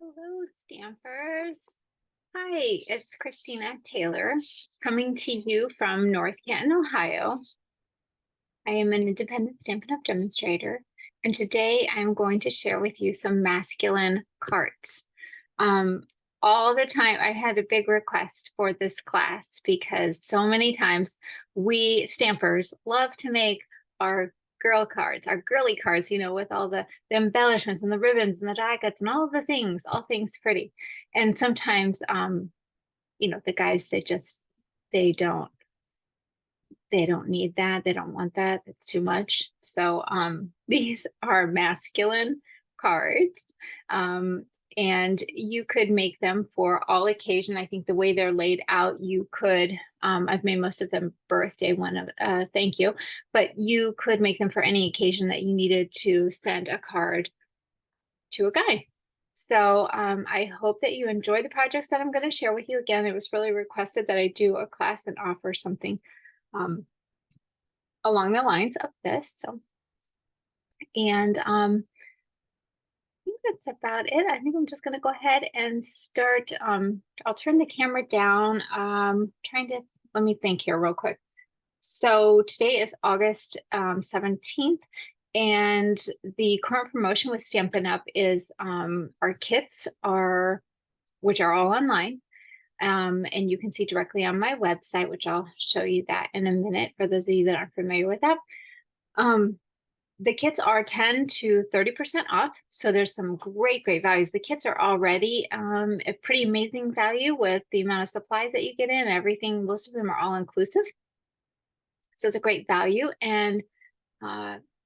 Hello, Stampers. Hi, it's Christina Taylor coming to you from North Canton, Ohio. I am an independent Stampin' Up! Demonstrator, and today I'm going to share with you some masculine cards. Um, all the time, I had a big request for this class because so many times we stampers love to make our girl cards, our girly cards, with all the embellishments and the ribbons and the die cuts and all the things, all things pretty. And sometimes, the guys, they don't they don't need that. They don't want that. It's too much. So these are masculine cards. Um, and you could make them for all occasion. I think the way they're laid out, you could, I've made most of them birthday one of, thank you, but you could make them for any occasion that you needed to send a card to a guy. So I hope that you enjoy the projects that I'm going to share with you. Again, it was really requested that I do a class and offer something um, along the lines of this. And I think that's about it. I think I'm just going to go ahead and start. I'll turn the camera down. Let me think here real quick. So today is August 17th. And the current promotion with Stampin' Up! Is our kits which are all online. And you can see directly on my website, which I'll show you that in a minute for those of you that aren't familiar with that. The kits are 10 to 30% off. So there's some great values. The kits are already a pretty amazing value with the amount of supplies that you get in, everything. Most of them are all inclusive. So it's a great value and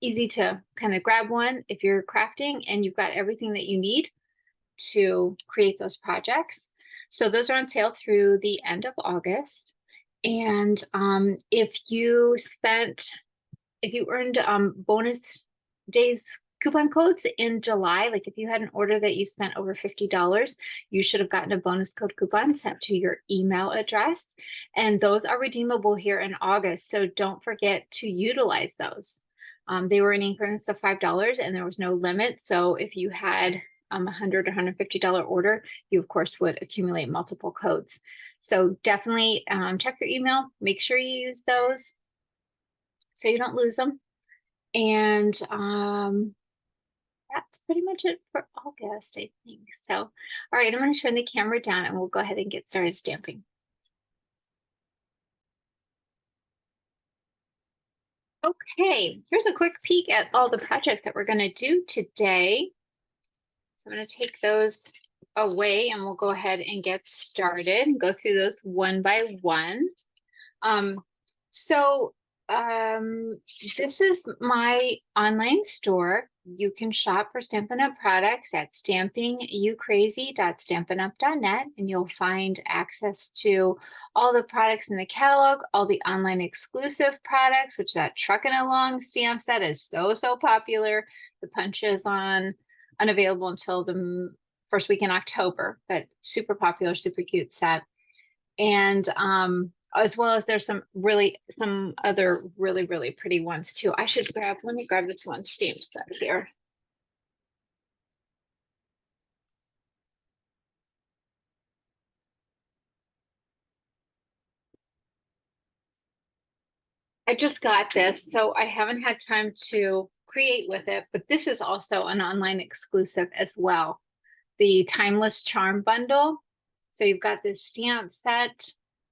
easy to kind of grab one if you're crafting and you've got everything that you need to create those projects. So those are on sale through the end of August. And if you earned bonus days coupon codes in July, like if you had an order that you spent over $50, you should have gotten a bonus code coupon sent to your email address. And those are redeemable here in August. So don't forget to utilize those. They were in increments of $5 and there was no limit. So if you had $100 or $150 order, you of course would accumulate multiple codes. So definitely check your email, make sure you use those so you don't lose them. And that's pretty much it for August, I think. So, all right, I'm going to turn the camera down and we'll go ahead and get started stamping. Okay, here's a quick peek at all the projects that we're going to do today. So I'm going to take those away and we'll go ahead and get started and go through those one by one. This is my online store. You can shop for Stampin' Up! Products at stampingucrazy.stampinup.net, and you'll find access to all the products in the catalog, all the online exclusive products, which that Truckin' Along stamp set is so popular. The punch is unavailable until the first week in October, but super popular, super cute set. And as well as there's some other really pretty ones too. Let me grab this one stamp set here. I just got this, so I haven't had time to create with it, but this is also an online exclusive as well. The Timeless Charm Bundle. So you've got this stamp set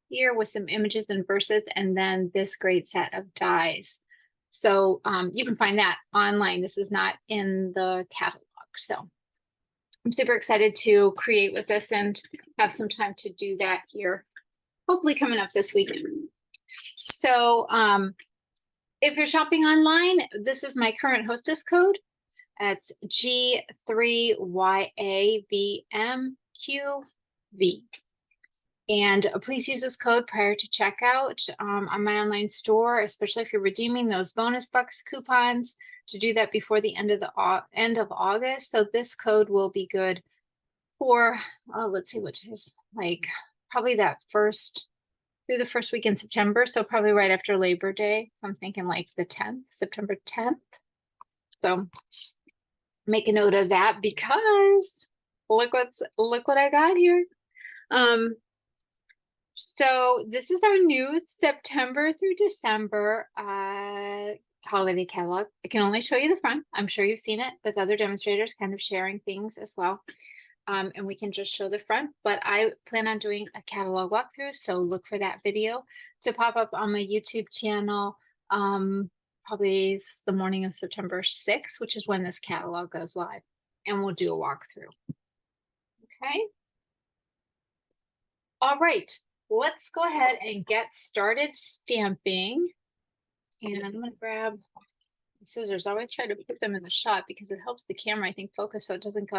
here with some images and verses, and then this great set of dies. So you can find that online. This is not in the catalog. So I'm super excited to create with this and have some time to do that here, hopefully coming up this weekend. So if you're shopping online, this is my current hostess code. It's G3YAVMQV. And please use this code prior to checkout on my online store, especially if you're redeeming those bonus bucks coupons, to do that before the end of August. So this code will be good for, let's see, which is like probably through the first week in September. So probably right after Labor Day. So I'm thinking like the 10th, September 10th. So make a note of that because look what I got here. So this is our new September through December holiday catalog. I can only show you the front. I'm sure you've seen it with other demonstrators kind of sharing things as well. And we can just show the front, but I plan on doing a catalog walkthrough. So look for that video to pop up on my YouTube channel. Probably the morning of September 6th, which is when this catalog goes live, and we'll do a walkthrough. Okay. All right, let's go ahead and get started stamping. And I'm gonna grab the scissors. I always try to put them in the shot because it helps the camera, I think, focus so it doesn't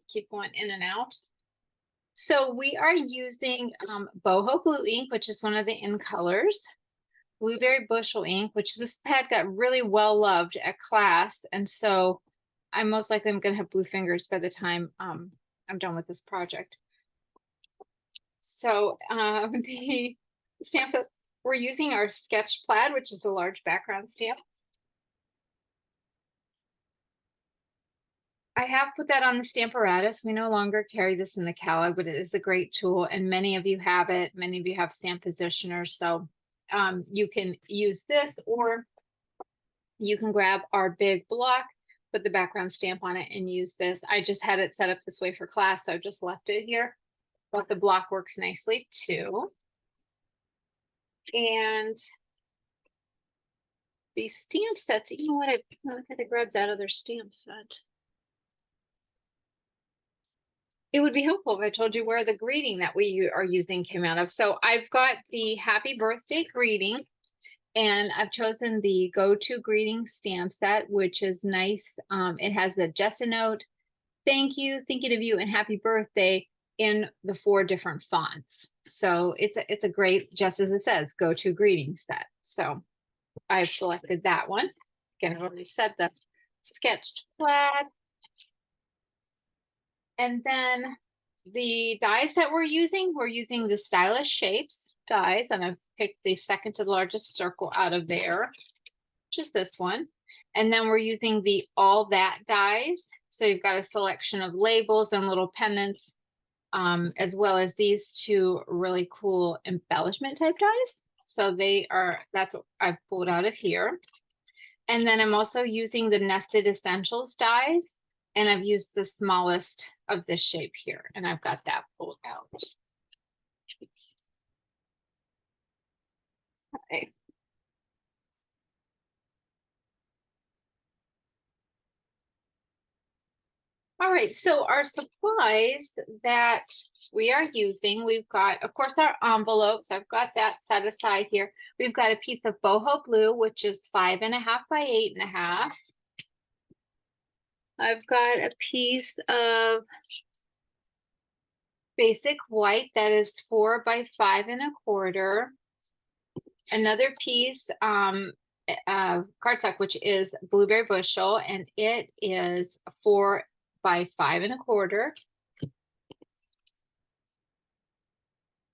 keep going in and out. So we are using Boho Blue ink, which is one of the in colors. Blueberry Bushel ink, which this pad got really well loved at class. And so I'm most likely I'm gonna have blue fingers by the time I'm done with this project. So the stamps that we're using are Sketch Plaid, which is a large background stamp. I have put that on the Stamparatus. We no longer carry this in the catalog, but it is a great tool, and many of you have it. Many of you have stamp positioners, so you can use this, or you can grab our big block, put the background stamp on it, and use this. I just had it set up this way for class, so I just left it here, but the block works nicely too. And the stamp sets, you know what, I gotta grab that other stamp set. It would be helpful if I told you where the greeting that we are using came out of. So I've got the happy birthday greeting, and I've chosen the go-to greeting stamp set, which is nice. It has the just a note, thank you, thinking of you, and happy birthday in the 4 different fonts. So it's a great, just as it says, go-to greeting set. So I've selected that one. Again, I've already said the sketched plaid. And then the dies that we're using the Stylish Shapes dies, and I've picked the second to the largest circle out of there, which is this one. And then we're using the All That dies. So you've got a selection of labels and little pendants, as well as these 2 really cool embellishment type dies. So that's what I've pulled out of here. And then I'm also using the Nested Essentials dies, and I've used the smallest of this shape here, and I've got that pulled out. Okay. All right, so our supplies that we are using, we've got, of course, our envelopes. I've got that set aside here. We've got a piece of Boho Blue, which is 5.5 by 8.5. I've got a piece of Basic White that is 4 by 5.25. Another piece, cardstock, which is Blueberry Bushel, and it is 4 by 5.25.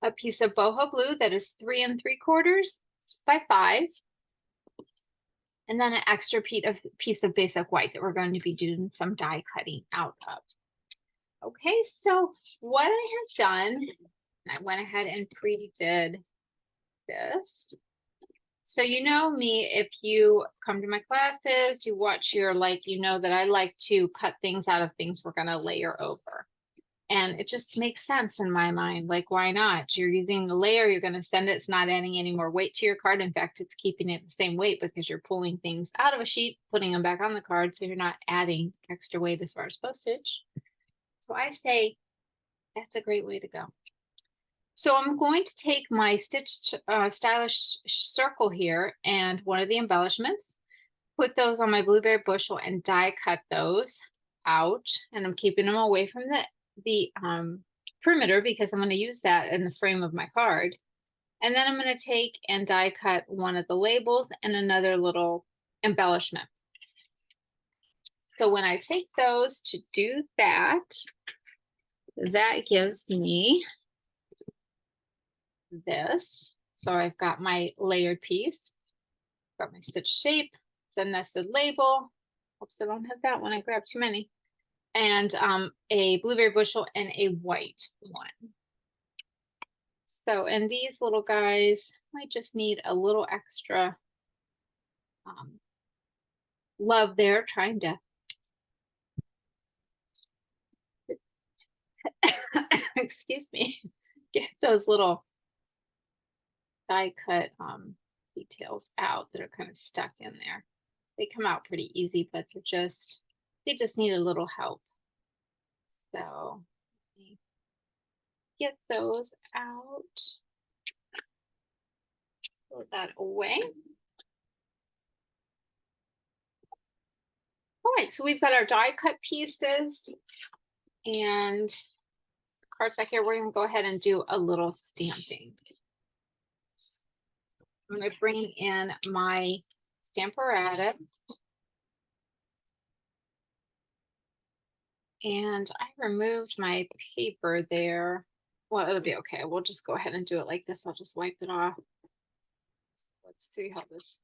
A piece of Boho Blue that is 3 3/4 by 5. And then an extra piece of Basic White that we're going to be doing some die cutting out of. Okay, so what I have done, I went ahead and pre-did this. So you know me, if you come to my classes, you watch you know that I like to cut things out of things we're gonna layer over. And it just makes sense in my mind. Like, why not? You're using the layer, you're gonna send it, it's not adding any more weight to your card. In fact, it's keeping it the same weight because you're pulling things out of a sheet, putting them back on the card, so you're not adding extra weight as far as postage. So I say that's a great way to go. So I'm going to take my stitched stylish circle here and one of the embellishments, put those on my Blueberry Bushel and die cut those out. And I'm keeping them away from the perimeter because I'm going to use that in the frame of my card. And then I'm going to take and die cut one of the labels and another little embellishment. So when I take those to do that, that gives me this. So I've got my layered piece, got my stitch shape, the nested label. Oops, I don't have that one. I grabbed too many. and a blueberry bushel and a white one. So, and these little guys might just need a little extra love there, trying to excuse me, get those little die cut details out that are kind of stuck in there. They come out pretty easy, but they just need a little help. So let me get those out. Throw that away. All right, so we've got our die cut pieces and cardstock here. We're going to go ahead and do a little stamping. I'm going to bring in my Stamparatus. And I removed my paper there. Well, it'll be okay. We'll just go ahead and do it like this. I'll just wipe it off. So let's see how this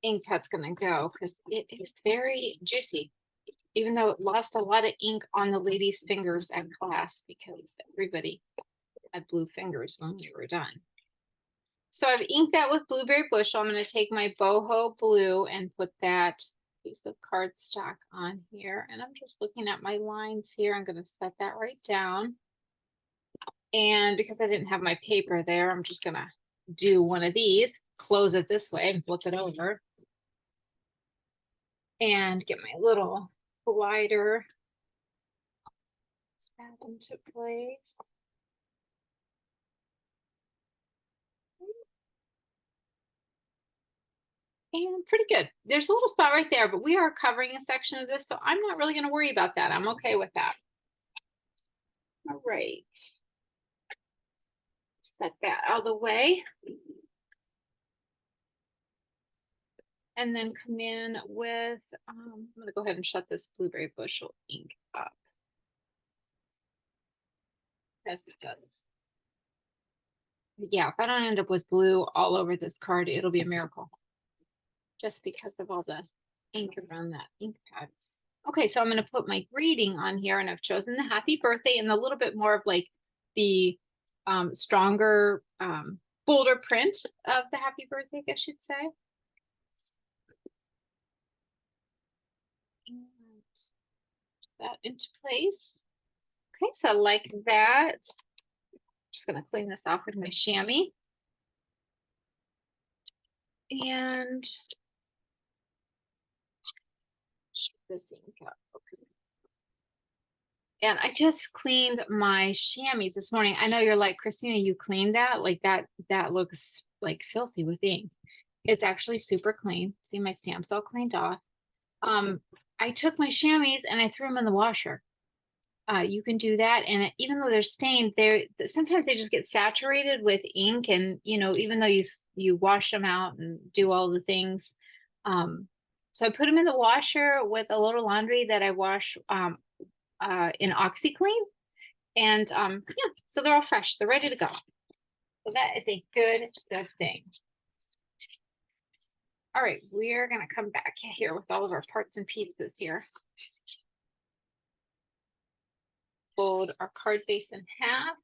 ink pad's going to go, because it is very juicy, even though it lost a lot of ink on the ladies' fingers at class because everybody had blue fingers when we were done. So I've inked that with Blueberry Bushel. I'm going to take my boho blue and put that piece of cardstock on here. And I'm just looking at my lines here. I'm going to set that right down. And because I didn't have my paper there, I'm just going to do one of these, close it this way and flip it over. And get my little glider, snap into place. And pretty good. There's a little spot right there, but we are covering a section of this, so I'm not really going to worry about that. I'm okay with that. All right. Set that out of the way. And then come in with, I'm going to go ahead and shut this Blueberry Bushel ink up. As it does. Yeah, if I don't end up with blue all over this card, it'll be a miracle. Just because of all the ink around that ink pad. Okay, so I'm going to put my greeting on here, and I've chosen the happy birthday and a little bit more of like the stronger, bolder print of the happy birthday, I guess you'd say. And that into place. Okay, so like that. Just going to clean this off with my chamois. And this ink up. Okay. And I just cleaned my chamois this morning. I know you're like, Christina, you cleaned that? Like that looks like filthy with ink. It's actually super clean. See, my stamps all cleaned off. I took my chamois and I threw them in the washer. You can do that. And even though they're stained, sometimes they just get saturated with ink. And, you know, even though you wash them out and do all the things. So I put them in the washer with a little laundry that I wash in OxiClean. And yeah, so they're all fresh. They're ready to go. So that is a good thing. All right, we're going to come back here with all of our parts and pieces here. Fold our card base in half.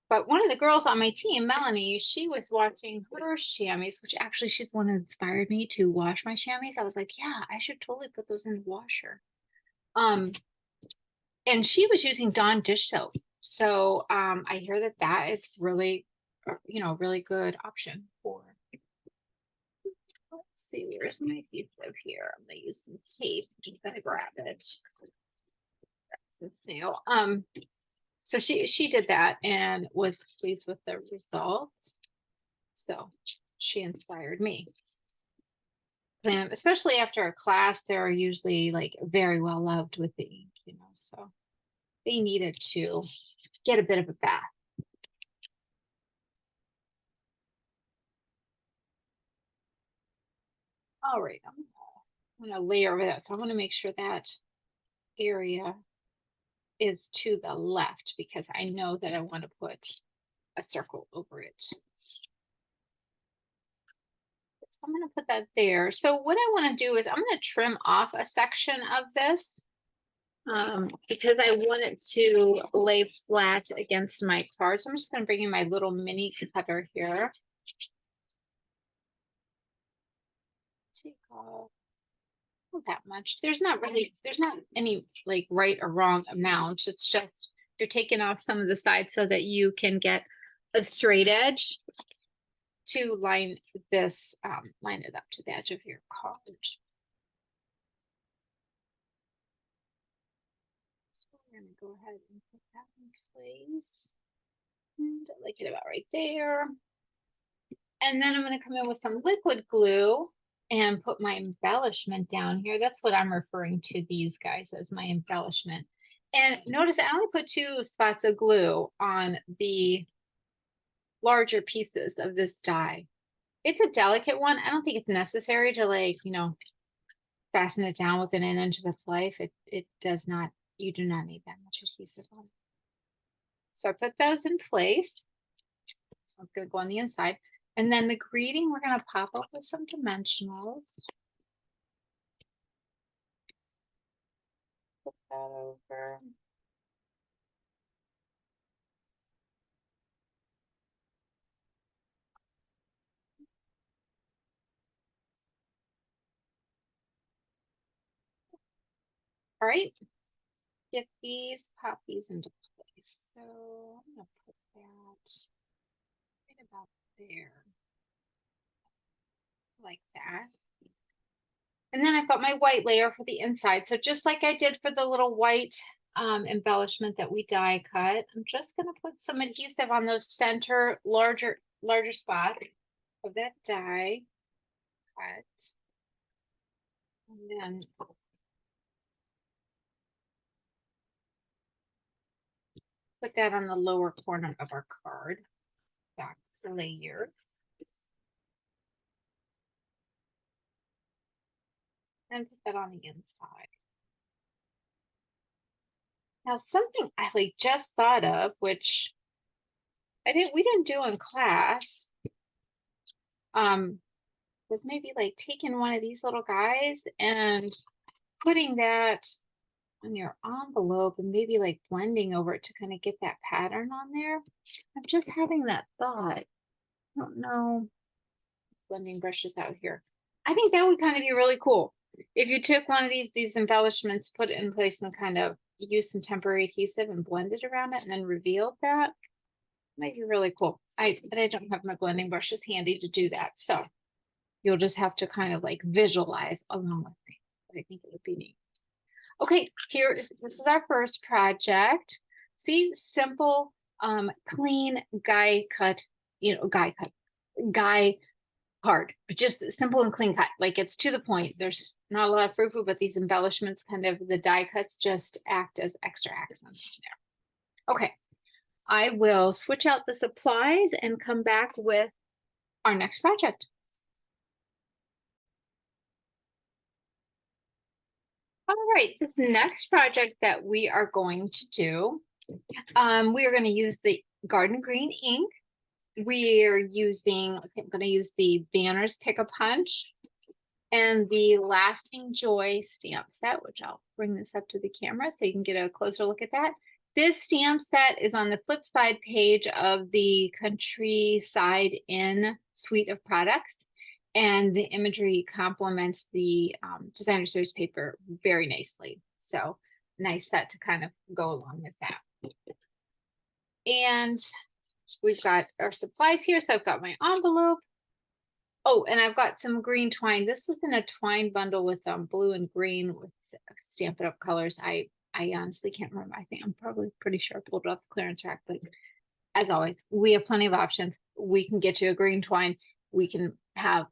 But one of the girls on my team, Melanie, she was watching her chamois, which actually she's the one who inspired me to wash my chamois. I was like, yeah, I should totally put those in the washer. And she was using Dawn dish soap. So I hear that is really, really good option for. Let's see, where's my adhesive here? I'm gonna use some tape. Just gotta grab it. That's a sale. So she did that and was pleased with the results. So she inspired me. Especially after a class, they're usually like very well loved with the ink, so they needed to get a bit of a bath. All right, I'm gonna layer over that. So I'm gonna make sure that area is to the left because I know that I want to put a circle over it. So I'm going to put that there. So what I want to do is I'm going to trim off a section of this because I want it to lay flat against my card. So I'm just gonna bring in my little mini cutter here. Take off not that much. There's not any like right or wrong amount. It's just you're taking off some of the sides so that you can get a straight edge to line this, line it up to the edge of your card. So we're gonna go ahead and put that in place. And I like it about right there. And then I'm gonna come in with some liquid glue and put my embellishment down here. That's what I'm referring to these guys as my embellishment. And notice I only put 2 spots of glue on the larger pieces of this die. It's a delicate one. I don't think it's necessary to like, fasten it down within an inch of its life. It does not, you do not need that much adhesive on it. So I put those in place. This one's gonna go on the inside. And then the greeting, we're gonna pop up with some dimensionals. Put that over. All right, get these poppies into place. So I'm gonna put that right about there, like that. And then I've got my white layer for the inside. So just like I did for the little white embellishment that we die cut, I'm just gonna put some adhesive on those center larger spots of that die cut. And then put that on the lower corner of our card, back layer. And put that on the inside. Now something I like just thought of, which we didn't do in class, was maybe like taking one of these little guys and putting that on your envelope and maybe like blending over it to kind of get that pattern on there. I'm just having that thought. I don't know. Blending brushes out here. I think that would kind of be really cool. If you took one of these embellishments, put it in place and kind of use some temporary adhesive and blended around it and then revealed that, might be really cool. But I don't have my blending brushes handy to do that. So you'll just have to kind of like visualize along with me. But I think it would be neat. Okay, this is our first project. See, simple, clean guy card, but just simple and clean cut. Like it's to the point. There's not a lot of frou-frou, but these embellishments, kind of the die cuts, just act as extra accents there. Okay, I will switch out the supplies and come back with our next project. All right, this next project that we are going to do, we are going to use the Garden Green ink. We're using, I'm going to use the Banners Pick-a-Punch and the Lasting Joy stamp set, which I'll bring this up to the camera so you can get a closer look at that. This stamp set is on the flip side page of the Countryside Inn suite of products. And the imagery complements the designer series paper very nicely. So nice set to kind of go along with that. And we've got our supplies here. So I've got my envelope. Oh, and I've got some green twine. This was in a twine bundle with blue and green with Stampin' Up! Colors. I honestly can't remember. I think I'm probably pretty sure I pulled it off the clearance rack, but as always, we have plenty of options. We can get you a green twine. We can have,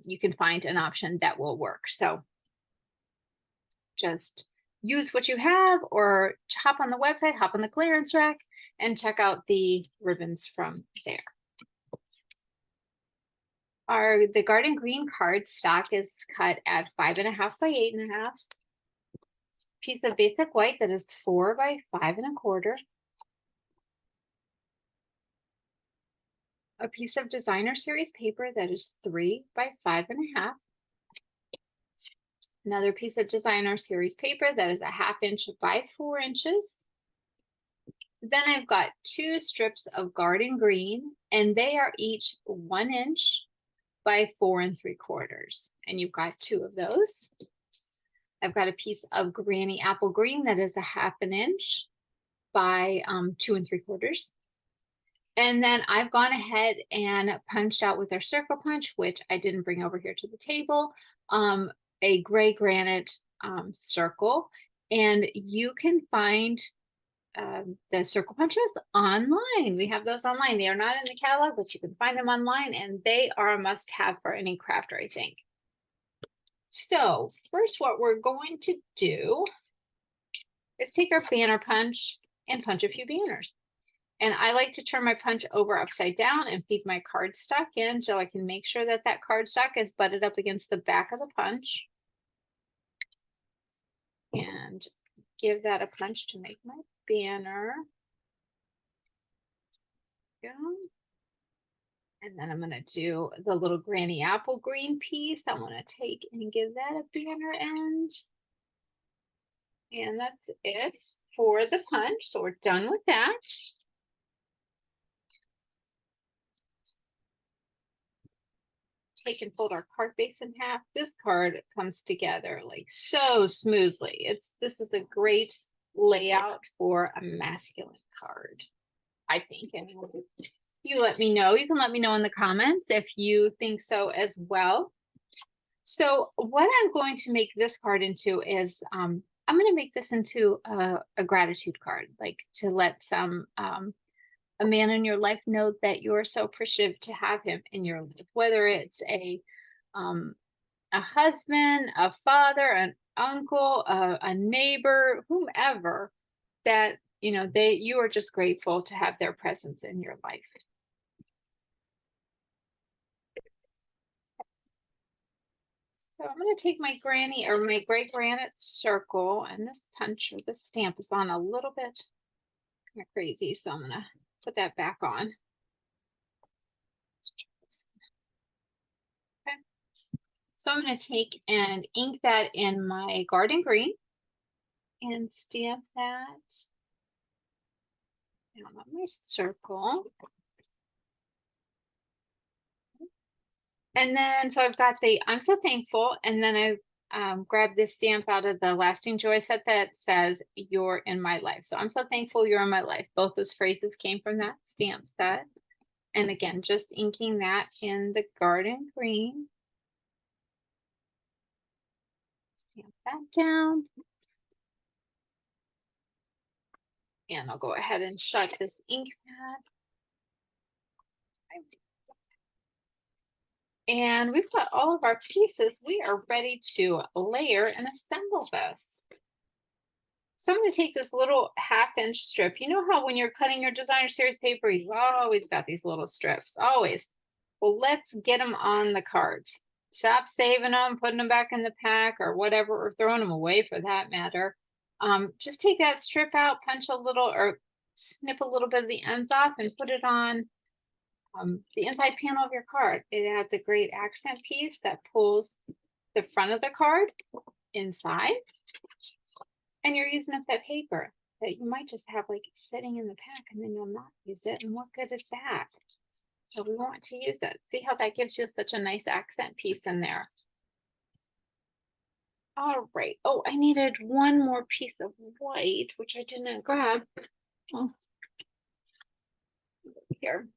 you can find an option that will work. So just use what you have or hop on the website, hop on the clearance rack and check out the ribbons from there. The Garden Green card stock is cut at 5.5 by 8.5. Piece of basic white that is 4 by 5.25. A piece of designer series paper that is 3 by 5.5. Another piece of designer series paper that is a 1/2 inch by 4 inches. Then I've got 2 strips of garden green, and they are each 1 inch by 4 3/4. And you've got 2 of those. I've got a piece of Granny Apple Green that is a 1/2 inch by 2 3/4. And then I've gone ahead and punched out with our circle punch, which I didn't bring over here to the table, a gray granite circle. And you can find the circle punches online. We have those online. They are not in the catalog, but you can find them online, and they are a must-have for any crafter, I think. So first, what we're going to do is take our banner punch and punch a few banners. And I like to turn my punch over upside down and feed my cardstock in so I can make sure that that cardstock is butted up against the back of the punch. And give that a punch to make my banner. Go. And then I'm going to do the little Granny Apple Green piece. I want to take and give that a banner end. And that's it for the punch. So we're done with that. Take and fold our card base in half. This card comes together like so smoothly. This is a great layout for a masculine card, I think. Anyway, you let me know. You can let me know in the comments if you think so as well. So what I'm going to make this card into is I'm going to make this into a gratitude card, like to let some a man in your life know that you're so appreciative to have him in your life, whether it's a husband, a father, an uncle, a neighbor, whomever, that you are just grateful to have their presence in your life. So I'm going to take my granny or my gray granite circle, and this punch or this stamp is on a little bit kind of crazy, so I'm going to put that back on. Okay. So I'm going to take and ink that in my garden green and stamp that down on my circle. And then, so I've got the I'm so thankful, and then I grabbed this stamp out of the Lasting Joy set that says you're in my life. So I'm so thankful you're in my life. Both those phrases came from that stamp set. And again, just inking that in the garden green. Stamp that down. And I'll go ahead and shut this ink pad. And we've got all of our pieces. We are ready to layer and assemble this. So I'm going to take this little 1/2 inch strip. You know how when you're cutting your designer series paper, you've always got these little strips, always. Well, let's get them on the cards. Stop saving them, putting them back in the pack or whatever, or throwing them away for that matter. Just take that strip out, punch a little or snip a little bit of the ends off and put it on the inside panel of your card. It adds a great accent piece that pulls the front of the card inside. And you're using up that paper that you might just have like sitting in the pack and then you'll not use it. And what good is that? So we want to use it. See how that gives you such a nice accent piece in there. All right. Oh, I needed one more piece of white, which I didn't grab. Oh. Here.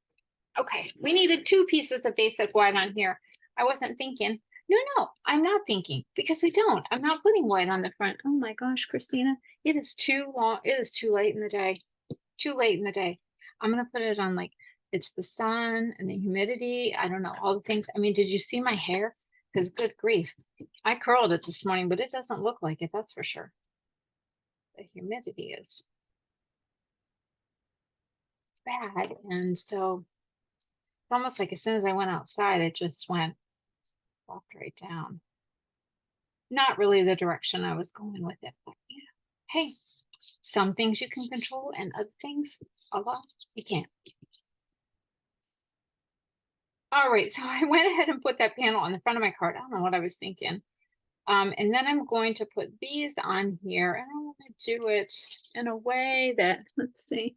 Okay, we needed 2 pieces of basic white on here. I wasn't thinking. No, I'm not thinking because we don't. I'm not putting white on the front. Oh my gosh, Christina, it is too long. It is too late in the day. Too late in the day. I'm going to put it on like it's the sun and the humidity. I don't know, all the things. I mean, did you see my hair? Because good grief, I curled it this morning, but it doesn't look like it. That's for sure. The humidity is bad. And so it's almost like as soon as I went outside, it just walked right down. Not really the direction I was going with it, but yeah. Hey, some things you can control and other things a lot you can't. All right, so I went ahead and put that panel on the front of my card. I don't know what I was thinking. And then I'm going to put these on here, and I want to do it in a way that, let's see.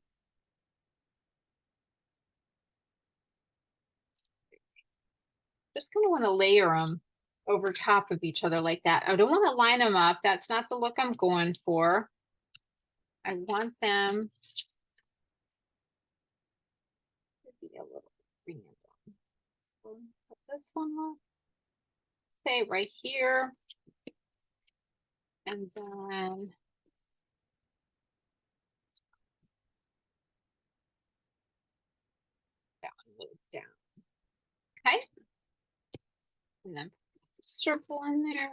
Just kind of want to layer them over top of each other like that. I don't want to line them up. That's not the look I'm going for. I want them to be a little random. Put this one off, say right here, and then that one move down. Okay, and then circle in there.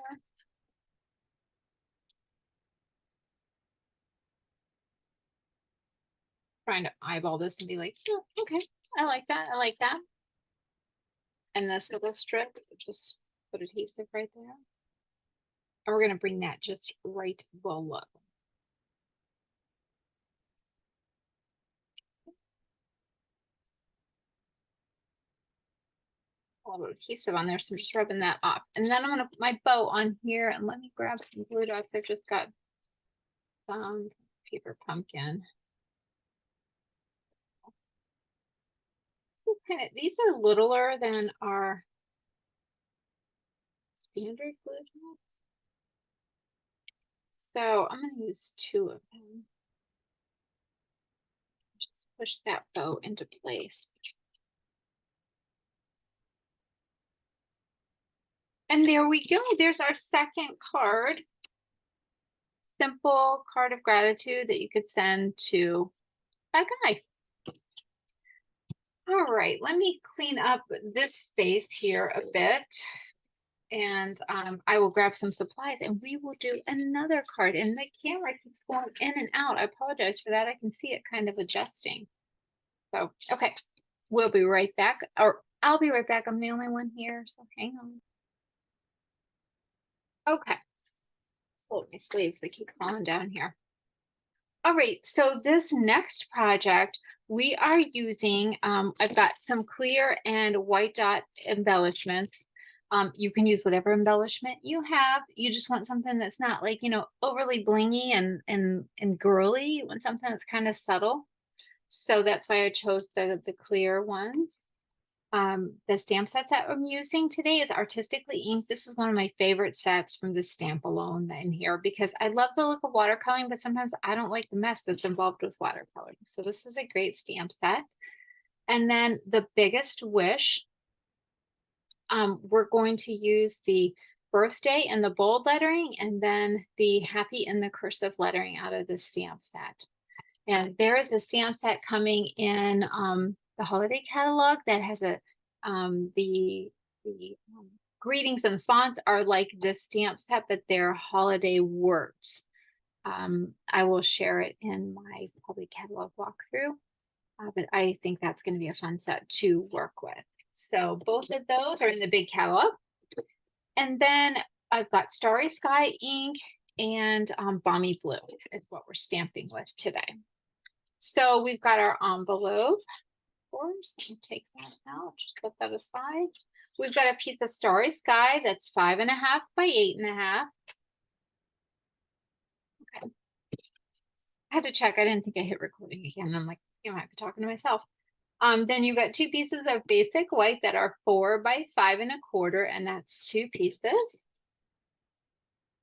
Trying to eyeball this and be like, oh, okay, I like that. I like that. And this little strip, just put adhesive right there. And we're going to bring that just right below. A little adhesive on there, so I'm just rubbing that off. And then I'm going to put my bow on here, and let me grab some glue dots. I've just got some paper pumpkin. These are littler than our standard glue dots. So I'm going to use 2 of them. Just push that bow into place. And there we go. There's our second card. Simple card of gratitude that you could send to a guy. All right, let me clean up this space here a bit. And I will grab some supplies and we will do another card. And the camera keeps going in and out. I apologize for that. I can see it kind of adjusting. So, okay, we'll be right back. Or I'll be right back. I'm the only one here, so hang on. Okay. Hold my sleeves, they keep falling down here. All right, so this next project, we are using, I've got some clear and white dot embellishments. You can use whatever embellishment you have. You just want something that's not like, overly blingy and girly. You want something that's kind of subtle. So that's why I chose the clear ones. The stamp set that I'm using today is Artistically Inked. This is one of my favorite sets from the Stamp Alone in here because I love the look of watercoloring, but sometimes I don't like the mess that's involved with watercoloring. So this is a great stamp set. And then the Biggest Wish, we're going to use the birthday and the bold lettering, and then the happy and the cursive lettering out of the stamp set. And there is a stamp set coming in the holiday catalog that has the greetings and fonts are like this stamp set, but they're holiday words. I will share it in my public catalog walkthrough, but I think that's going to be a fun set to work with. So both of those are in the big catalog. And then I've got Starry Sky ink and Balmy Blue is what we're stamping with today. So we've got our envelope. Of course, let me take that out, just put that aside. We've got a piece of Starry Sky that's 5.5 by 8.5. Okay. I had to check. I didn't think I hit recording again. I'm like, I might be talking to myself. Then you've got 2 pieces of basic white that are 4 by 5.25, and that's 2 pieces.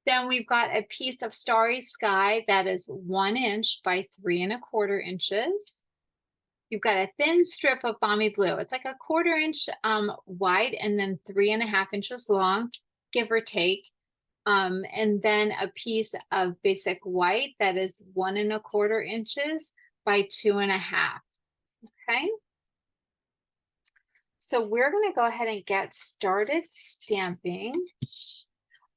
Then we've got a piece of Starry Sky that is 1 inch by 3.25 inches. You've got a thin strip of Balmy Blue. It's like a 1/4 inch wide and then 3.5 inches long, give or take. And then a piece of basic white that is 1.25 inches by 2.5. Okay. So we're going to go ahead and get started stamping.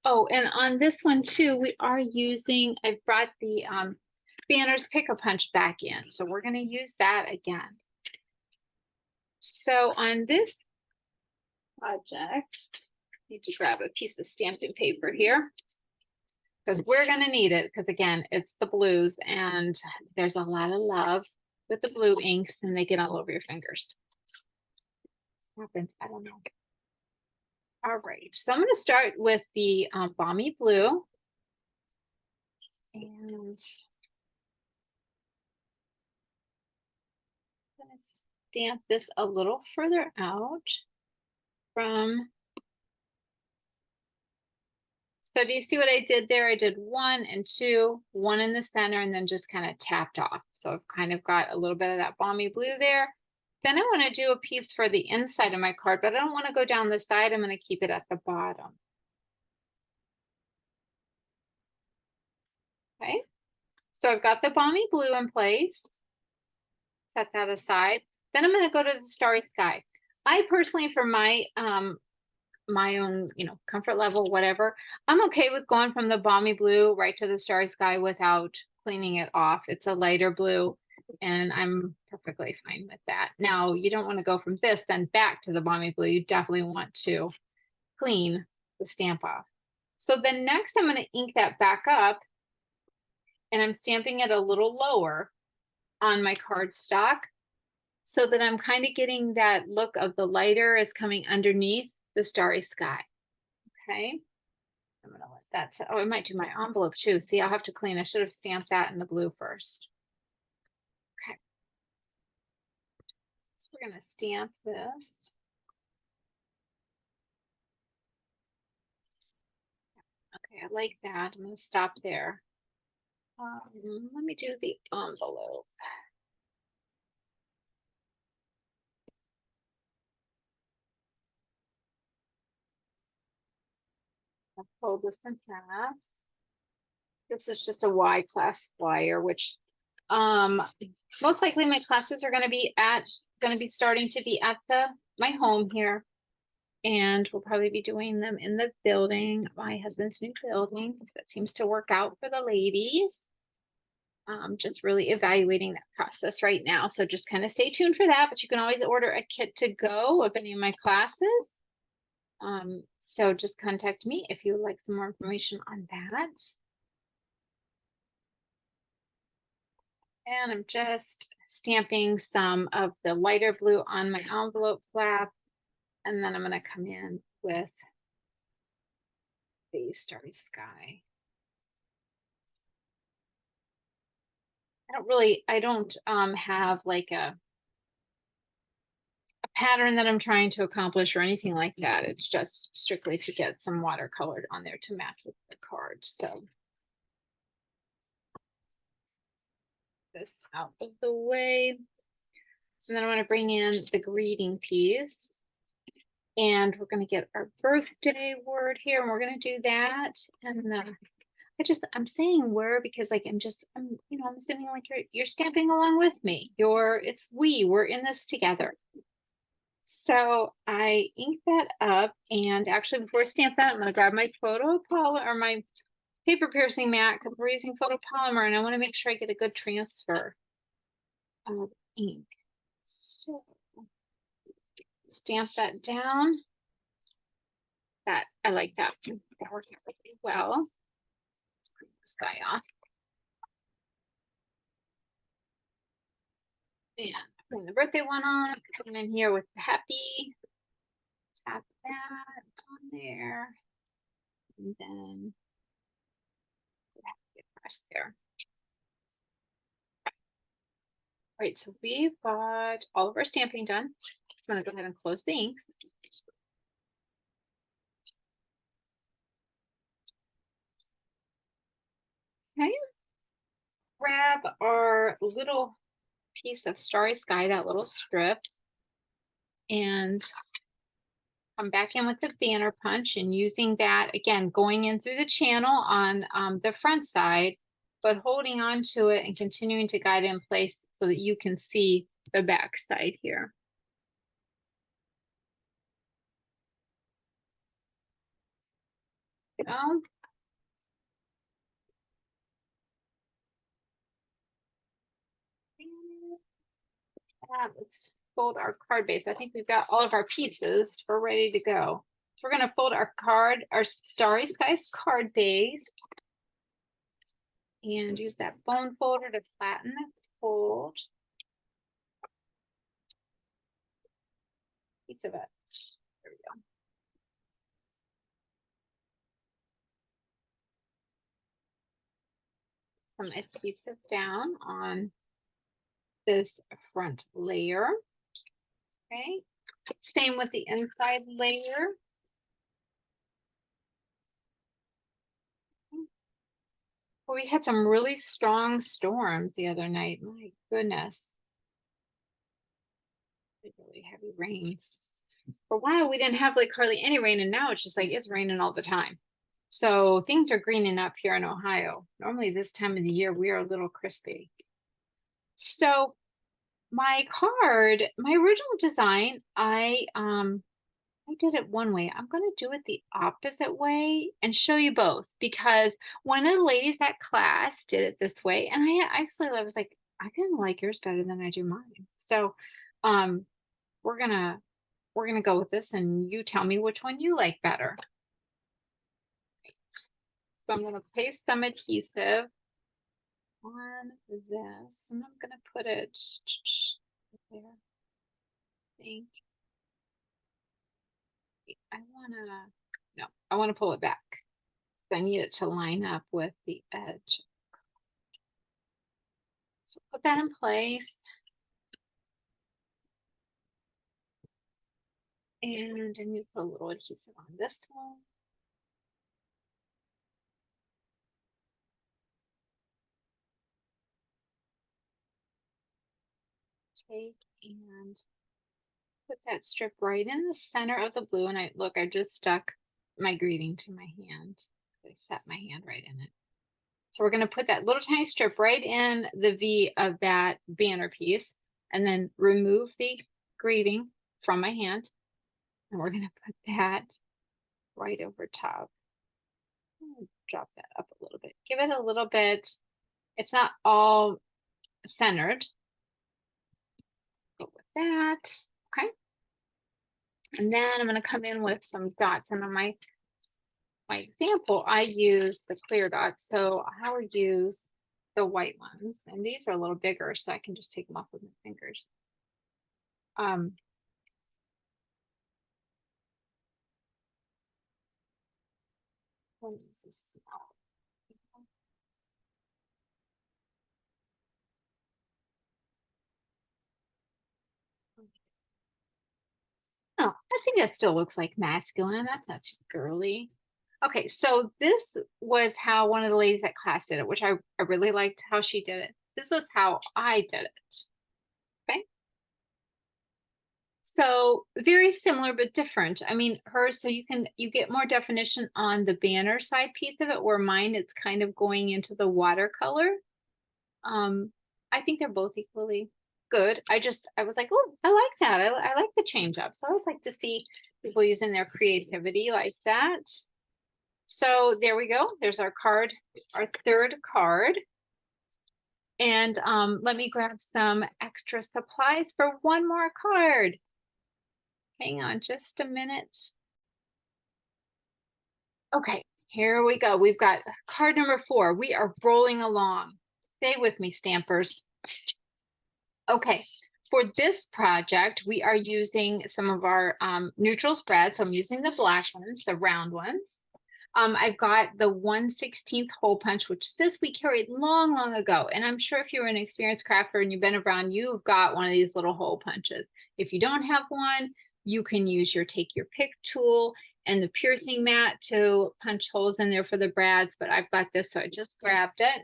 Oh, and on this one too, we are using, I've brought the Banners Pick-a-Punch back in. So we're going to use that again. So on this project, I need to grab a piece of stamping paper here because we're going to need it because again, it's the blues and there's a lot of love with the blue inks and they get all over your fingers. What happens? I don't know. All right, so I'm going to start with the Balmy Blue. And I'm going to stamp this a little further out from. So do you see what I did there? I did 1 and 2, 1 in the center, and then just kind of tapped off. So I've kind of got a little bit of that Balmy Blue there. Then I want to do a piece for the inside of my card, but I don't want to go down the side. I'm going to keep it at the bottom. Okay, so I've got the Balmy Blue in place. Set that aside. Then I'm going to go to the Starry Sky. I personally, for my my own, comfort level, whatever, I'm okay with going from the Balmy Blue right to the Starry Sky without cleaning it off. It's a lighter blue and I'm perfectly fine with that. Now, you don't want to go from this then back to the Balmy Blue. You definitely want to clean the stamp off. So then next I'm going to ink that back up and I'm stamping it a little lower on my cardstock so that I'm kind of getting that look of the lighter is coming underneath the Starry Sky. Okay, I'm gonna let that set. Oh, I might do my envelope too. See, I'll have to clean. I should have stamped that in the blue first. Okay, so we're gonna stamp this. Okay, I like that. I'm gonna stop there. Let me do the envelope. I'll fold this in half. This is just a Y class flyer, which most likely my classes are going to be starting to be at my home here, and we'll probably be doing them in the building, my husband's new building. That seems to work out for the ladies. Just really evaluating that process right now, so just kind of stay tuned for that. But you can always order a kit to go of any of my classes. So just contact me if you would like some more information on that. And I'm just stamping some of the lighter blue on my envelope flap. And then I'm going to come in with the Starry Sky. I don't have like a pattern that I'm trying to accomplish or anything like that. It's just strictly to get some watercolored on there to match with the cards. So this out of the way. And then I want to bring in the greeting piece. And we're going to get our birthday word here, and we're going to do that. And I'm saying we're because like I'm assuming like you're stamping along with me. We're in this together. So I ink that up, and actually before I stamp that, I'm going to grab my photopolymer or my paper piercing mat because we're using photopolymer, and I want to make sure I get a good transfer of ink. So stamp that down. That I like that. That worked out really well. Let's clean this guy off. And putting the birthday one on, come in here with the happy. Tap that on there. And then get pressed there. All right, so we've got all of our stamping done. So I'm gonna go ahead and close the inks. Okay. Grab our little piece of Starry Sky, that little strip, and come back in with the banner punch and using that again, going in through the channel on the front side, but holding on to it and continuing to guide it in place so that you can see the back side here. Go. Let's fold our card base. I think we've got all of our pieces. We're ready to go. So we're going to fold our Starry Skies card base and use that bone folder to flatten the fold. Piece of it. There we go. some adhesive down on this front layer. Okay, same with the inside layer. Well, we had some really strong storms the other night. My goodness. Really heavy rains. For a while, we didn't have like hardly any rain, and now it's just like it's raining all the time. So things are greening up here in Ohio. Normally this time of the year, we are a little crispy. So my card, my original design, I did it one way. I'm going to do it the opposite way and show you both, because one of the ladies at class did it this way, and I was like, I kind of like yours better than I do mine. So um we're gonna go with this, and you tell me which one you like better. So I'm gonna paste some adhesive on this, and I'm gonna put it there. I think I want to pull it back. I need it to line up with the edge. So put that in place. And I need to put a little adhesive on this one. Take and put that strip right in the center of the blue. And I just stuck my greeting to my hand. I set my hand right in it. So we're going to put that little tiny strip right in the V of that banner piece, and then remove the greeting from my hand. And we're going to put that right over top. Drop that up a little bit. Give it a little bit. It's not all centered. Go with that. Okay. And then I'm going to come in with some dots. And on my example, I use the clear dots. So I will use the white ones. And these are a little bigger, so I can just take them off with my fingers. One is small. Oh, I think that still looks like masculine. That's not too girly. Okay, so this was how one of the ladies at class did it, which I really liked how she did it. This is how I did it. Okay. So very similar but different. I mean, hers, so you get more definition on the banner side piece of it, where mine it's kind of going into the watercolor. I think they're both equally good. I was like, oh, I like that. I like the change up. So I always like to see people using their creativity like that. So there we go. There's our card, our third card. And let me grab some extra supplies for one more card. Hang on just a minute. Okay, here we go. We've got card number 4. We are rolling along. Stay with me, Stampers. Okay, for this project, we are using some of our neutral spreads. So I'm using the black ones, the round ones. I've got the 1/16 hole punch, which this we carried long, long ago. And I'm sure if you're an experienced crafter and you've been around, you've got one of these little hole punches. If you don't have one, you can use take your pick tool and the piercing mat to punch holes in there for the brads. But I've got this, so I just grabbed it.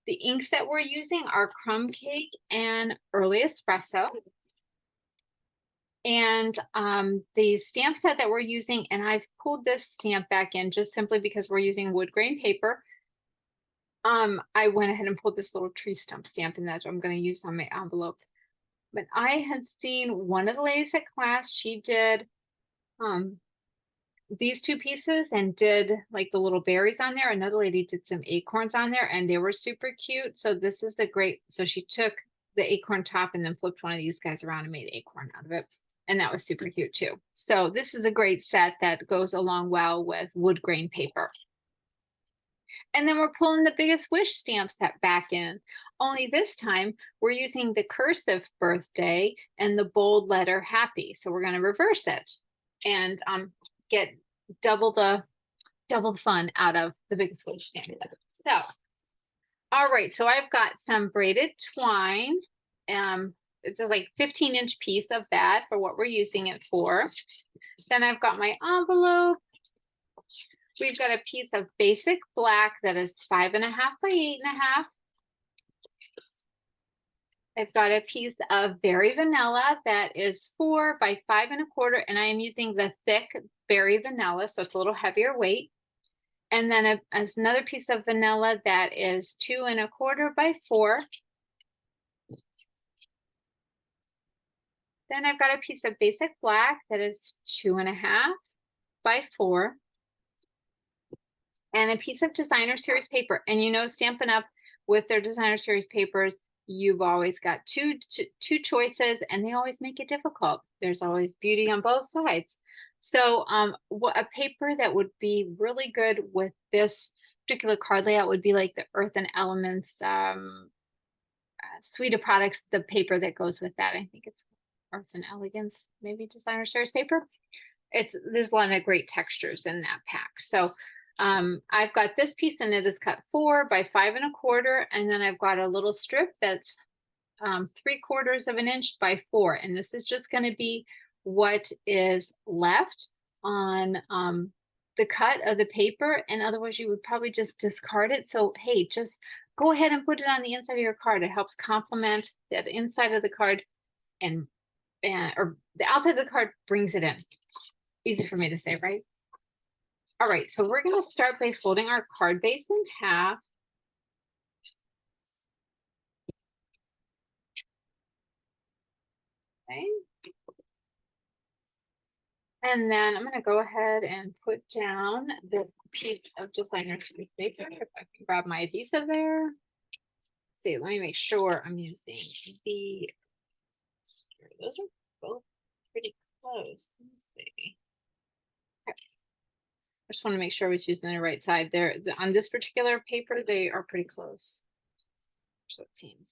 The inks that we're using are Crumb Cake and Early Espresso. And the stamp set that we're using, and I've pulled this stamp back in just simply because we're using wood grain paper. I went ahead and pulled this little tree stump stamp, and that's what I'm going to use on my envelope. But I had seen one of the ladies at class, she did these 2 pieces and did like the little berries on there. Another lady did some acorns on there, and they were super cute. So this is so she took the acorn top and then flipped one of these guys around and made acorn out of it. And that was super cute too. So this is a great set that goes along well with wood grain paper. And then we're pulling the Biggest Wish stamp set back in. Only this time we're using the cursive birthday and the bold letter happy. So we're going to reverse it and get double the fun out of the Biggest Wish stamp set. So All right, so I've got some braided twine. It's a like 15-inch piece of that for what we're using it for. Then I've got my envelope. We've got a piece of basic black that is 5.5 by 8.5. I've got a piece of berry vanilla that is 4 by 5.25, and I am using the thick berry vanilla, so it's a little heavier weight. And then another piece of vanilla that is 2.25 by 4. Then I've got a piece of basic black that is 2.5 by 4. And a piece of designer series paper. And you know, Stampin' Up! With their designer series papers, you've always got two choices, and they always make it difficult. There's always beauty on both sides. So what a paper that would be really good with this particular card layout would be like the Earth and Elements suite of products, the paper that goes with that. I think it's Earth and Elegance, maybe designer series paper. There's a lot of great textures in that pack. So I've got this piece, and it is cut 4 by 5.25, and then I've got a little strip that's 3/4 of an inch by 4, and this is just going to be what is left on the cut of the paper, and otherwise you would probably just discard it. So hey, just go ahead and put it on the inside of your card. It helps complement that inside of the card, and or the outside of the card brings it in. Easy for me to say, right? All right, so we're going to start by folding our card base in half. Okay. And then I'm going to go ahead and put down this piece of designer series paper. If I can grab my adhesive there. Let's see, let me make sure I'm using the, those are both pretty close. Let's see. Okay. I just want to make sure I was using the right side there. On this particular paper, they are pretty close. So it seems.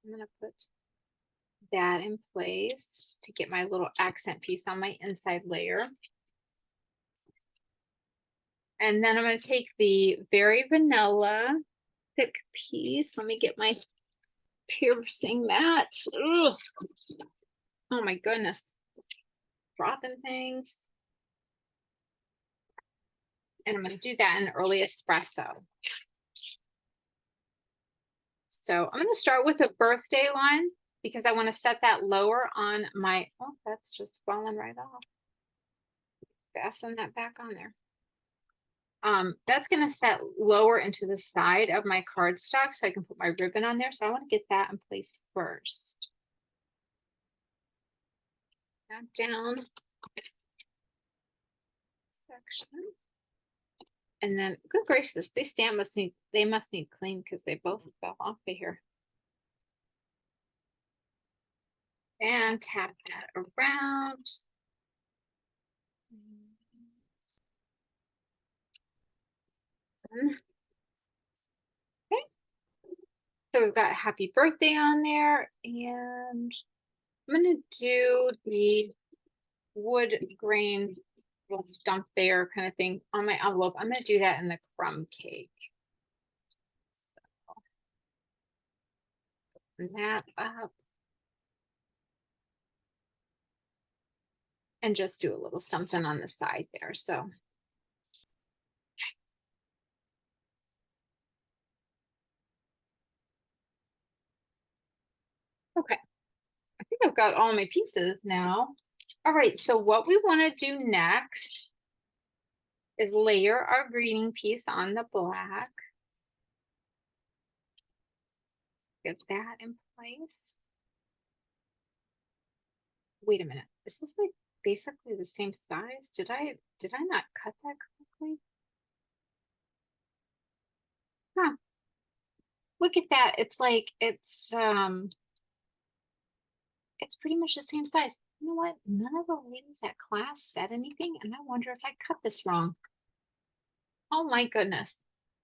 I'm going to put that in place to get my little accent piece on my inside layer. And then I'm going to take the berry vanilla thick piece. Let me get my piercing mat. Ugh. Oh my goodness. Frothing things. And I'm going to do that in early espresso. So I'm going to start with a birthday one because I want to set that lower on my, oh, that's just falling right off. Fasten that back on there. That's going to set lower into the side of my cardstock so I can put my ribbon on there. So I want to get that in place first. Now down section. And then, good gracious, these stamps must need clean because they both fell off of here. And tap that around. Okay. So we've got happy birthday on there, and I'm gonna do the wood grain little stump there kind of thing on my envelope. I'm gonna do that in the crumb cake. So, open that up. And just do a little something on the side there. So okay, I think I've got all my pieces now. All right, so what we want to do next is layer our greeting piece on the black. Get that in place. Wait a minute, is this like basically the same size? Did I not cut that correctly? Huh. Look at that. It's like it's pretty much the same size. You know what? None of the ladies at class said anything, and I wonder if I cut this wrong. Oh my goodness.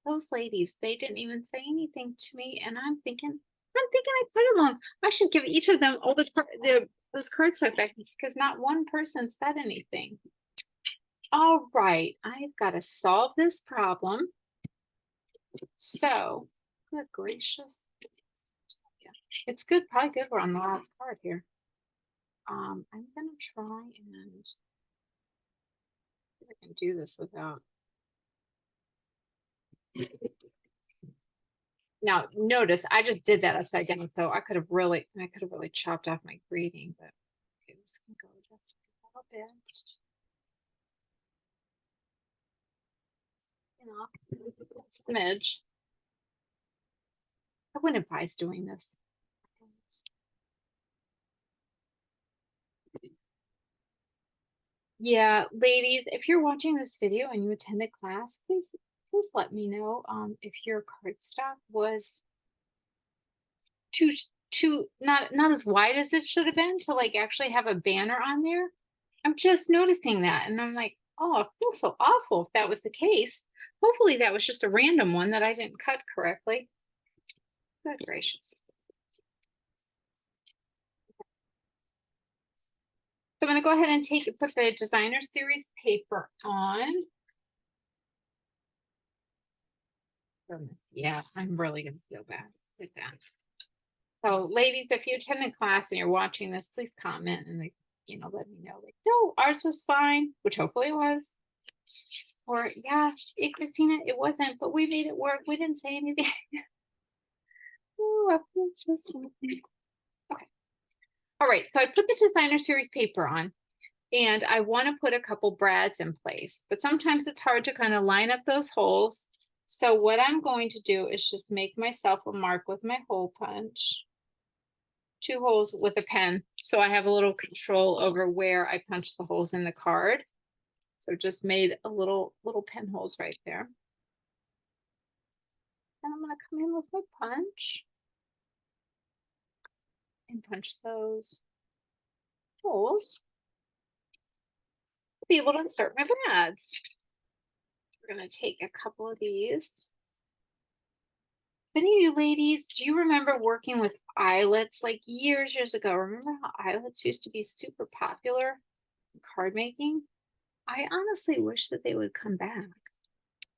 Those ladies, they didn't even say anything to me, and I'm thinking I cut it wrong. I should give each of them all those cardstock back because not one person said anything. All right, I've got to solve this problem. So, good gracious. Yeah, it's good, probably good we're on the last card here. I'm gonna try and see if I can do this without. Now, notice I just did that upside down, so I could have really chopped off my grading, but okay, I'm just gonna go just a little bit. You know, smidge. I wouldn't advise doing this. Yeah, ladies, if you're watching this video and you attended class, please let me know if your cardstock was too not as wide as it should have been to like actually have a banner on there. I'm just noticing that and I'm like, oh, I feel so awful if that was the case. Hopefully that was just a random one that I didn't cut correctly. Good gracious. So I'm going to go ahead and put the designer series paper on. Yeah, I'm really going to feel bad with that. So ladies, if you attended class and you're watching this, please comment and like, let me know like, no, ours was fine, which hopefully it was. Or yeah, Christina, it wasn't, but we made it work. We didn't say anything. Oh, it's just okay. All right, so I put the designer series paper on and I want to put a couple brads in place, but sometimes it's hard to kind of line up those holes. So what I'm going to do is just make myself a mark with my hole punch. 2 holes with a pen, so I have a little control over where I punch the holes in the card. So just made a little pinholes right there. And I'm gonna come in with my punch and punch those holes to be able to insert my brads. We're gonna take a couple of these. Any of you ladies, do you remember working with eyelets like years ago? Remember how eyelets used to be super popular in card making? I honestly wish that they would come back.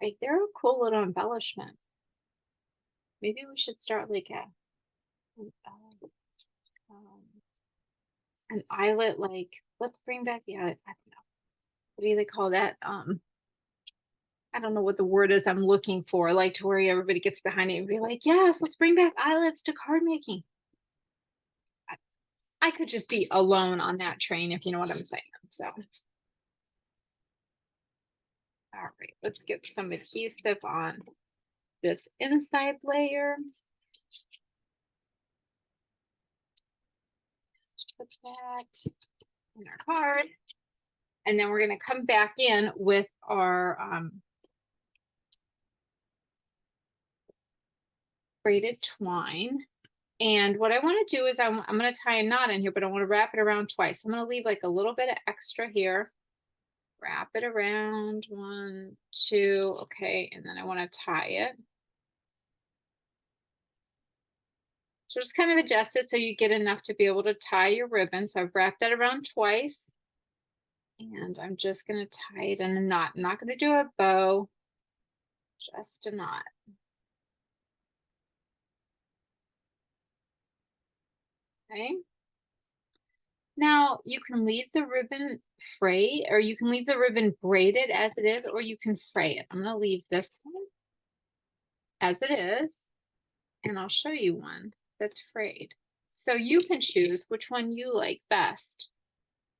Like they're a cool little embellishment. Maybe we should start like an eyelet, like let's bring back the eyelets. I don't know. What do they call that? I don't know what the word is I'm looking for, like to where everybody gets behind it and be like, yes, let's bring back eyelets to card making. I could just be alone on that train, if you know what I'm saying. So, all right, let's get some adhesive on this inside layer. Let's put that in our card. And then we're going to come back in with our braided twine. And what I want to do is I'm going to tie a knot in here, but I want to wrap it around twice. I'm going to leave like a little bit of extra here. Wrap it around 1, 2, okay, and then I want to tie it. So just kind of adjust it so you get enough to be able to tie your ribbon. So I've wrapped that around twice. And I'm just going to tie it in a knot. I'm not going to do a bow, just a knot. Okay. Now you can leave the ribbon frayed, or you can leave the ribbon braided as it is, or you can fray it. I'm going to leave this one as it is, and I'll show you one that's frayed. So you can choose which one you like best.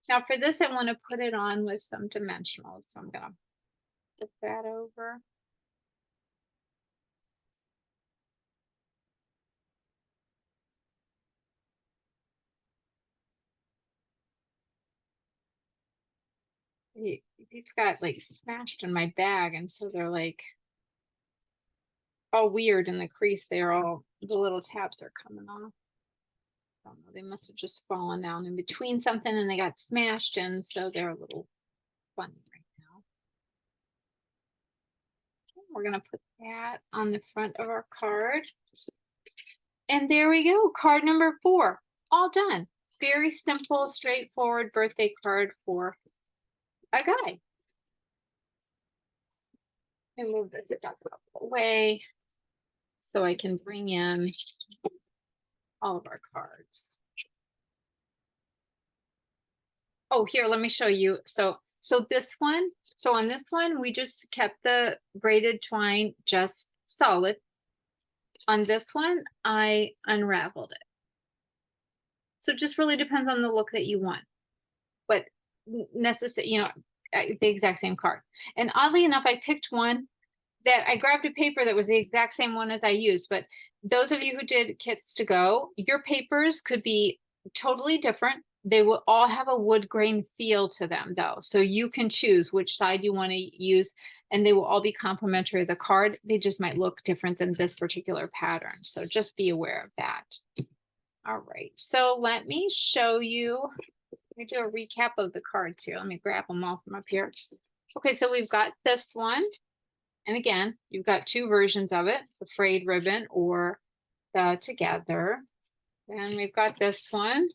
Now for this, I want to put it on with some dimensionals. So I'm going to put that over. These got like smashed in my bag, and so they're like all weird in the crease. They're all, the little tabs are coming off. I don't know, they must have just fallen down in between something and they got smashed in, so they're a little funny right now. Okay, we're gonna put that on the front of our card. And there we go, card number 4, all done. Very simple, straightforward birthday card for a guy. And move this away. so I can bring in all of our cards. Oh, here, let me show you. So this one, so on this one, we just kept the braided twine just solid. On this one, I unraveled it. So it just really depends on the look that you want, but necessary, the exact same card. And oddly enough, I picked one that I grabbed a paper that was the exact same one as I used. But those of you who did kits to go, your papers could be totally different. They will all have a wood grain feel to them though. So you can choose which side you want to use, and they will all be complementary of the card. They just might look different than this particular pattern. So just be aware of that. All right, so let me show you, let me do a recap of the cards here. Let me grab them all from up here. Okay, so we've got this one. And again, you've got two versions of it, the frayed ribbon or the together. Then we've got this one.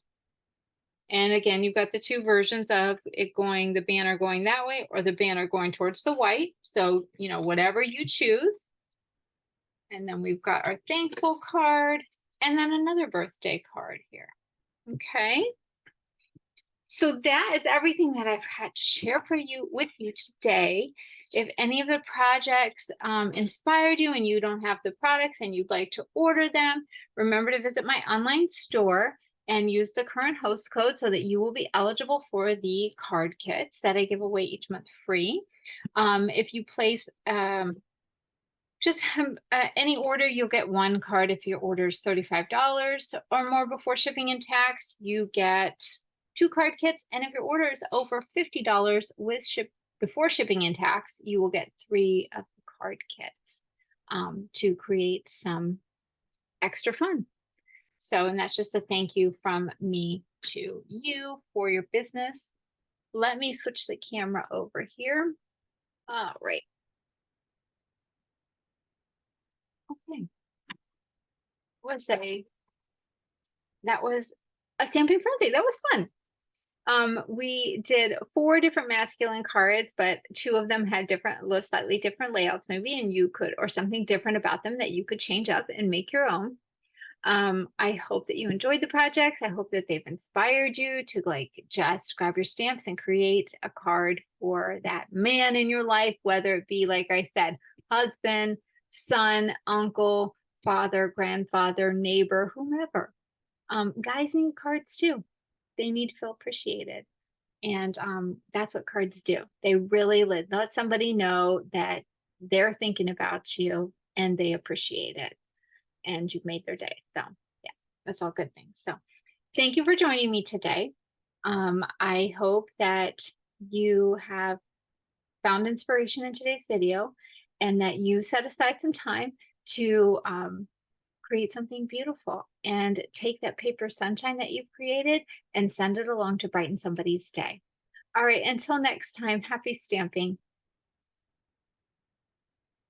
And again, you've got the two versions of it going, the banner going that way or the banner going towards the white. So, whatever you choose. And then we've got our thankful card and then another birthday card here. Okay. So that is everything that I've had to share with you today. If any of the projects inspired you and you don't have the products and you'd like to order them, remember to visit my online store and use the current host code so that you will be eligible for the card kits that I give away each month free. If you place any order, you'll get one card. If your order is $35 or more before shipping and tax, you get 2 card kits. And if your order is over $50 with before shipping and tax, you will get 3 of the card kits to create some extra fun. So, and that's just a thank you from me to you for your business. Let me switch the camera over here. All right. Okay. That was a stamping frenzy. That was fun. We did 4 different masculine cards, but 2 of them had slightly different layouts maybe, and you could, or something different about them that you could change up and make your own. I hope that you enjoyed the projects. I hope that they've inspired you to just grab your stamps and create a card for that man in your life, whether it be, like I said, husband, son, uncle, father, grandfather, neighbor, whomever. Guys need cards too. They need to feel appreciated. And that's what cards do. They really let somebody know that they're thinking about you and they appreciate it. And you've made their day. So yeah, that's all good things. So thank you for joining me today. I hope that you have found inspiration in today's video and that you set aside some time to create something beautiful and take that paper sunshine that you've created and send it along to brighten somebody's day. All right, until next time, happy stamping.